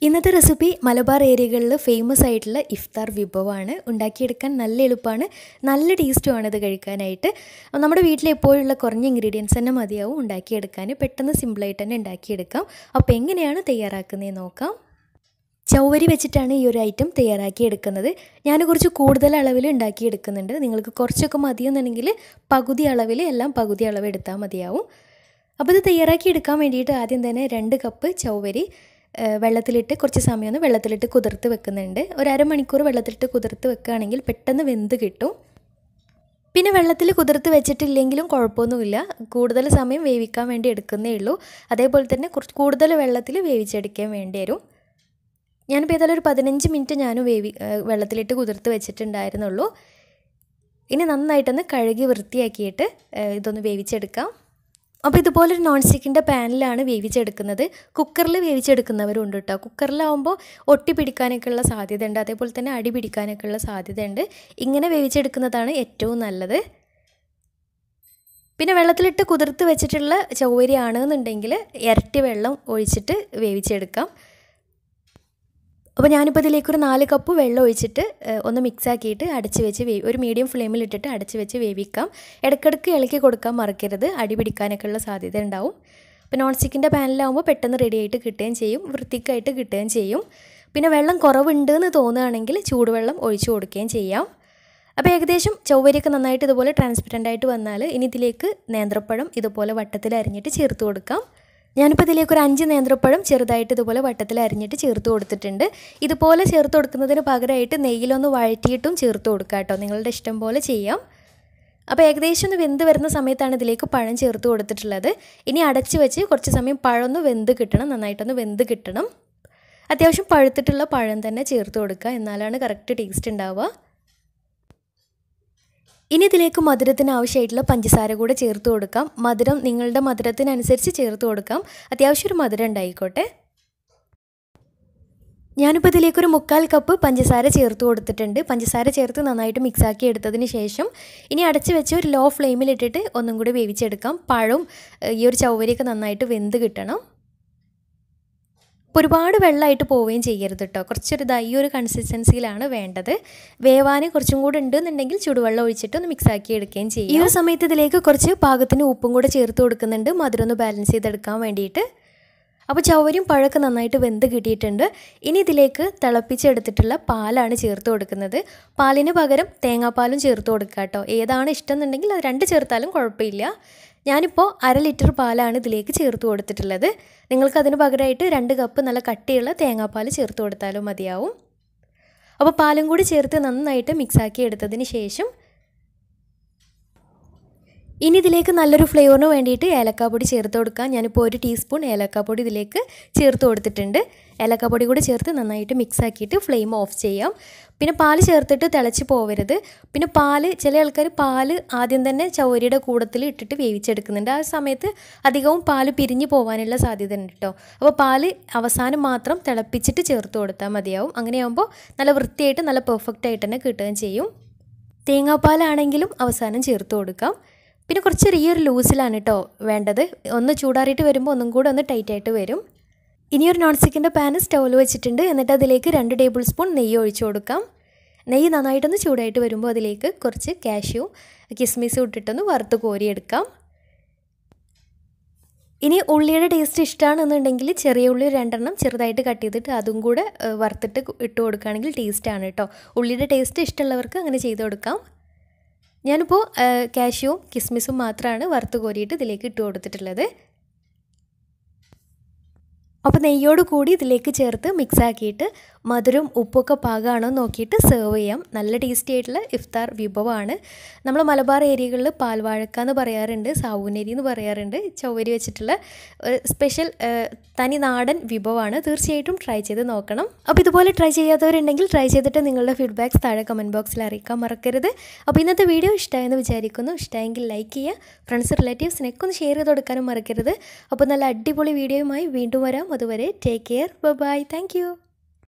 ഇന്നത്തെ റെസിപ്പി മലബാർ ഏരിയകളിൽ ഫേമസ് ആയിട്ടുള്ള ഇഫ്താർ വിഭവമാണ്. ഉണ്ടാക്കിയെടുക്കാൻ നല്ല എളുപ്പമാണ്, നല്ല ടേസ്റ്റുമാണ് ഇത് കഴിക്കാനായിട്ട്. നമ്മുടെ വീട്ടിൽ എപ്പോഴുള്ള കുറഞ്ഞ ഇൻഗ്രീഡിയൻസ് തന്നെ മതിയാവും ഉണ്ടാക്കിയെടുക്കാൻ. പെട്ടെന്ന് സിമ്പിളായിട്ട് തന്നെ ഉണ്ടാക്കിയെടുക്കാം. അപ്പോൾ എങ്ങനെയാണ് തയ്യാറാക്കുന്നതെന്ന് നോക്കാം. ചൗവരി വെച്ചിട്ടാണ് ഈ ഒരു ഐറ്റം തയ്യാറാക്കിയെടുക്കുന്നത്. ഞാൻ കുറച്ച് കൂടുതൽ അളവിൽ ഉണ്ടാക്കിയെടുക്കുന്നുണ്ട്. നിങ്ങൾക്ക് കുറച്ചൊക്കെ മതിയെന്നുണ്ടെങ്കിൽ പകുതി അളവിൽ എല്ലാം പകുതി അളവ് എടുത്താൽ മതിയാവും. അപ്പോൾ ഇത് തയ്യാറാക്കിയെടുക്കാൻ വേണ്ടിയിട്ട് ആദ്യം തന്നെ 2 കപ്പ് ചൗവരി വെള്ളത്തിലിട്ട് കുറച്ച് സമയം ഒന്ന് വെള്ളത്തിലിട്ട് കുതിർത്ത് വെക്കുന്നുണ്ട്. ഒരു അരമണിക്കൂർ വെള്ളത്തിലിട്ട് കുതിർത്ത് വെക്കുകയാണെങ്കിൽ പെട്ടെന്ന് വെന്ത് കിട്ടും. പിന്നെ വെള്ളത്തിൽ കുതിർത്ത് വെച്ചിട്ടില്ലെങ്കിലും കുഴപ്പമൊന്നുമില്ല, കൂടുതൽ സമയം വേവിക്കാൻ വേണ്ടി എടുക്കുന്നേ ഉള്ളൂ. അതേപോലെ തന്നെ കുറച്ച് കൂടുതൽ വെള്ളത്തിൽ വേവിച്ചെടുക്കാൻ വേണ്ടി വരും. ഞാനിപ്പോൾ ഏതായാലും ഒരു 15 മിനിറ്റ് വെള്ളത്തിലിട്ട് കുതിർത്ത് വെച്ചിട്ടുണ്ടായിരുന്നുള്ളൂ. ഇനി നന്നായിട്ടൊന്ന് കഴുകി വൃത്തിയാക്കിയിട്ട് ഇതൊന്ന് വേവിച്ചെടുക്കാം. അപ്പോൾ ഇതുപോലൊരു നോൺ സ്റ്റിക്കിൻ്റെ പാനിലാണ് വേവിച്ചെടുക്കുന്നത്. കുക്കറിൽ വേവിച്ചെടുക്കുന്നവരുണ്ട് കേട്ടോ. കുക്കറിലാവുമ്പോൾ ഒട്ടി പിടിക്കാനൊക്കെയുള്ള സാധ്യതയുണ്ട്, അതേപോലെ തന്നെ അടി പിടിക്കാനൊക്കെയുള്ള സാധ്യതയുണ്ട്. ഇങ്ങനെ വേവിച്ചെടുക്കുന്നതാണ് ഏറ്റവും നല്ലത്. പിന്നെ വെള്ളത്തിലിട്ട് കുതിർത്ത് വെച്ചിട്ടുള്ള ചൗവരി ആണെന്നുണ്ടെങ്കിൽ ഇരട്ടി വെള്ളം ഒഴിച്ചിട്ട് വേവിച്ചെടുക്കാം. അപ്പോൾ ഞാനിപ്പോൾ ഇതിലേക്കൊരു 4 കപ്പ് വെള്ളം ഒഴിച്ചിട്ട് ഒന്ന് മിക്സാക്കിയിട്ട് അടച്ച് വെച്ച് ഒരു മീഡിയം ഫ്ലെയിമിലിട്ടിട്ട് അടച്ച് വെച്ച് വേവിക്കാം. ഇടയ്ക്കിടയ്ക്ക് ഇളക്കി കൊടുക്കാൻ മറക്കരുത്, അടി പിടിക്കാനൊക്കെ ഉള്ള സാധ്യത ഉണ്ടാവും. അപ്പോൾ നോൺ സ്റ്റിക്കിൻ്റെ പാനിലാവുമ്പോൾ പെട്ടെന്ന് റെഡി ആയിട്ട് കിട്ടുകയും ചെയ്യും, വൃത്തിക്കായിട്ട് കിട്ടുകയും ചെയ്യും. പിന്നെ വെള്ളം കുറവുണ്ട് എന്ന് തോന്നുകയാണെങ്കിൽ ചൂടുവെള്ളം ഒഴിച്ചു കൊടുക്കുകയും ചെയ്യാം. അപ്പോൾ ഏകദേശം ചൗവരിയൊക്കെ നന്നായിട്ട് ഇതുപോലെ ട്രാൻസ്പെറൻ്റ് ആയിട്ട് വന്നാൽ ഇനി ഇതിലേക്ക് നേന്ത്രപ്പഴം ഇതുപോലെ വട്ടത്തിൽ അരിഞ്ഞിട്ട് ചേർത്ത് കൊടുക്കാം. ഞാനിപ്പോൾ ഇതിലേക്ക് ഒരു 5 നേന്ത്രപ്പഴം ചെറുതായിട്ട് ഇതുപോലെ വട്ടത്തിൽ അരിഞ്ഞിട്ട് ചേർത്ത് കൊടുത്തിട്ടുണ്ട്. ഇതുപോലെ ചേർത്ത് കൊടുക്കുന്നതിന് പകരമായിട്ട് നെയ്യിലൊന്ന് വഴറ്റിയിട്ടും ചേർത്ത് കൊടുക്കുക കേട്ടോ, നിങ്ങളുടെ ഇഷ്ടം പോലെ ചെയ്യാം. അപ്പോൾ ഏകദേശം ഒന്ന് വെന്ത് വരുന്ന സമയത്താണ് ഇതിലേക്ക് പഴം ചേർത്ത് കൊടുത്തിട്ടുള്ളത്. ഇനി അടച്ച് വെച്ച് കുറച്ച് സമയം പഴം ഒന്ന് വെന്ത് കിട്ടണം, നന്നായിട്ടൊന്ന് വെന്ത് കിട്ടണം. അത്യാവശ്യം പഴുത്തിട്ടുള്ള പഴം തന്നെ ചേർത്ത് കൊടുക്കുക, എന്നാലാണ് കറക്റ്റ് ടേസ്റ്റ് ഉണ്ടാവുക. ഇനി ഇതിലേക്ക് മധുരത്തിന് ആവശ്യമായിട്ടുള്ള പഞ്ചസാര കൂടെ ചേർത്ത് കൊടുക്കാം. മധുരം നിങ്ങളുടെ മധുരത്തിനനുസരിച്ച് ചേർത്ത് കൊടുക്കാം, അത്യാവശ്യം ഒരു മധുരം ഉണ്ടായിക്കോട്ടെ. ഞാനിപ്പോൾ ഇതിലേക്കൊരു 3/4 കപ്പ് പഞ്ചസാര ചേർത്ത് കൊടുത്തിട്ടുണ്ട്. പഞ്ചസാര ചേർത്ത് നന്നായിട്ട് മിക്സാക്കി എടുത്തതിന് ശേഷം ഇനി അടച്ച് വെച്ച് ഒരു ലോ ഫ്ലെയിമിലിട്ടിട്ട് ഒന്നും കൂടി വേവിച്ചെടുക്കാം. പഴവും ഈ ഒരു ചൗവരിയൊക്കെ നന്നായിട്ട് വെന്ത് കിട്ടണം. ഒരുപാട് വെള്ളമായിട്ട് പോവുകയും ചെയ്യരുത് കേട്ടോ, കുറച്ചൊരു ഈ ഒരു കൺസിസ്റ്റൻസിയിലാണ് വേണ്ടത്. വേവാൻ കുറച്ചും കൂടെ ഉണ്ടെന്നുണ്ടെങ്കിൽ ചൂടുവെള്ളം ഒഴിച്ചിട്ട് ഒന്ന് മിക്സാക്കി എടുക്കുകയും ചെയ്യും. ഈ ഒരു സമയത്ത് ഇതിലേക്ക് കുറച്ച് പാകത്തിന് ഉപ്പും കൂടെ ചേർത്ത് കൊടുക്കുന്നുണ്ട്, മധുരം ഒന്ന് ബാലൻസ് ചെയ്തെടുക്കാൻ വേണ്ടിയിട്ട്. അപ്പോൾ ചൗവരിയും പഴമൊക്കെ നന്നായിട്ട് വെന്ത് കിട്ടിയിട്ടുണ്ട്. ഇനി ഇതിലേക്ക് തിളപ്പിച്ചെടുത്തിട്ടുള്ള പാലാണ് ചേർത്ത് കൊടുക്കുന്നത്. പാലിന് പകരം തേങ്ങാപ്പാലും ചേർത്ത് കൊടുക്കുക കേട്ടോ. ഏതാണ് ഇഷ്ടം എന്നുണ്ടെങ്കിൽ അത് 2 ചേർത്താലും കുഴപ്പമില്ല. ഞാനിപ്പോൾ 1/2 ലിറ്റർ പാലാണ് ഇതിലേക്ക് ചേർത്ത് കൊടുത്തിട്ടുള്ളത്. നിങ്ങൾക്ക് അതിന് പകരമായിട്ട് 2 കപ്പ് നല്ല കട്ടിയുള്ള തേങ്ങാപ്പാൽ ചേർത്ത് കൊടുത്താലും മതിയാവും. അപ്പോൾ പാലും കൂടി ചേർത്ത് നന്നായിട്ട് മിക്സാക്കി എടുത്തതിന് ശേഷം ഇനി ഇതിലേക്ക് നല്ലൊരു ഫ്ലേവറിന് വേണ്ടിയിട്ട് ഏലക്കാപ്പൊടി ചേർത്ത് കൊടുക്കാം. ഞാനിപ്പോൾ 1 ടീസ്പൂൺ ഏലക്കാപ്പൊടി ഇതിലേക്ക് ചേർത്ത് കൊടുത്തിട്ടുണ്ട്. ഏലക്കാപ്പൊടി കൂടി ചേർത്ത് നന്നായിട്ട് മിക്സാക്കിയിട്ട് ഫ്ലെയിം ഓഫ് ചെയ്യാം. പിന്നെ പാല് ചേർത്തിട്ട് തിളച്ച് പോവരുത്. പിന്നെ ചില ആൾക്കാർ പാല് ആദ്യം തന്നെ ചൗവരിയുടെ കൂടത്തിൽ ഇട്ടിട്ട് വേവിച്ചെടുക്കുന്നുണ്ട്. ആ സമയത്ത് അധികവും പാല് പിരിഞ്ഞ് പോകാനുള്ള സാധ്യത ഉണ്ട് കേട്ടോ. അപ്പോൾ പാല് അവസാനം മാത്രം തിളപ്പിച്ചിട്ട് ചേർത്ത് കൊടുത്താൽ മതിയാവും. അങ്ങനെയാകുമ്പോൾ നല്ല വൃത്തിയായിട്ട് നല്ല പെർഫെക്റ്റ് ആയിട്ട് തന്നെ കിട്ടുകയും ചെയ്യും. തേങ്ങാപ്പാലാണെങ്കിലും അവസാനം ചേർത്ത് കൊടുക്കാം. പിന്നെ കുറച്ച് ചെറിയൊരു ലൂസിലാണ് കേട്ടോ വേണ്ടത്. ഒന്ന് ചൂടാറിയിട്ട് വരുമ്പോൾ ഒന്നും കൂടെ ഒന്ന് ടൈറ്റായിട്ട് വരും. ഇനിയൊരു നോൺ സ്റ്റിക്കിൻ്റെ പാന് സ്റ്റൗവിൽ വെച്ചിട്ടുണ്ട്. എന്നിട്ട് അതിലേക്ക് 2 ടേബിൾ സ്പൂൺ നെയ്യ് ഒഴിച്ചു കൊടുക്കാം. നെയ്യ് നന്നായിട്ടൊന്ന് ചൂടായിട്ട് വരുമ്പോൾ അതിലേക്ക് കുറച്ച് കാഷ്യൂ കിസ്മിസും ഇട്ടിട്ടൊന്ന് വറുത്ത് കോരിയെടുക്കാം. ഇനി ഉള്ളിയുടെ ടേസ്റ്റ് ഇഷ്ടമാണെന്നുണ്ടെങ്കിൽ ചെറിയ ഉള്ളി 2 ചെറുതായിട്ട് കട്ട് ചെയ്തിട്ട് അതും കൂടെ വറുത്തിട്ട് ഇട്ട് കൊടുക്കുകയാണെങ്കിൽ ടേസ്റ്റാണ് കേട്ടോ. ഉള്ളിയുടെ ടേസ്റ്റ് ഇഷ്ടമുള്ളവർക്ക് അങ്ങനെ ചെയ്ത് കൊടുക്കാം. ഞാനിപ്പോൾ കാഷ്യൂവും കിസ്മിസും മാത്രമാണ് വറുത്ത് കോരിയിട്ട് ഇതിലേക്ക് ഇട്ട് കൊടുത്തിട്ടുള്ളത്. അപ്പോൾ നെയ്യോട് കൂടി ഇതിലേക്ക് ചേർത്ത് മിക്സാക്കിയിട്ട് മധുരം ഉപ്പൊക്കെ പാകമാണോ നോക്കിയിട്ട് സെർവ് ചെയ്യാം. നല്ല ടേസ്റ്റി ആയിട്ടുള്ള ഇഫ്താർ വിഭവമാണ്. നമ്മൾ മലബാർ ഏരിയകളിൽ പാൽവാഴക്ക എന്ന് പറയാറുണ്ട്, സാവൂനരി എന്ന് പറയാറുണ്ട്. ചൗവരി വെച്ചിട്ടുള്ള സ്പെഷ്യൽ തനി നാടൻ വിഭവമാണ്. തീർച്ചയായിട്ടും ട്രൈ ചെയ്ത് നോക്കണം. അപ്പോൾ ഇതുപോലെ ട്രൈ ചെയ്യാത്തവരുണ്ടെങ്കിൽ ട്രൈ ചെയ്തിട്ട് നിങ്ങളുടെ ഫീഡ്ബാക്ക്സ് താഴെ കമൻറ്റ് ബോക്സിൽ അറിയിക്കാൻ മറക്കരുത്. അപ്പോൾ ഇന്നത്തെ വീഡിയോ ഇഷ്ടമായെന്ന് വിചാരിക്കുന്നു. ഇഷ്ടമായെങ്കിൽ ലൈക്ക് ചെയ്യുക, ഫ്രണ്ട്സ് റിലേറ്റീവ്സിനൊക്കെ ഒന്ന് ഷെയർ ചെയ്ത് കൊടുക്കാനും മറക്കരുത്. അപ്പോൾ നല്ല അടിപൊളി വീഡിയോയുമായി വീണ്ടും വരാം. അതുവരെ take care, bye, thank U.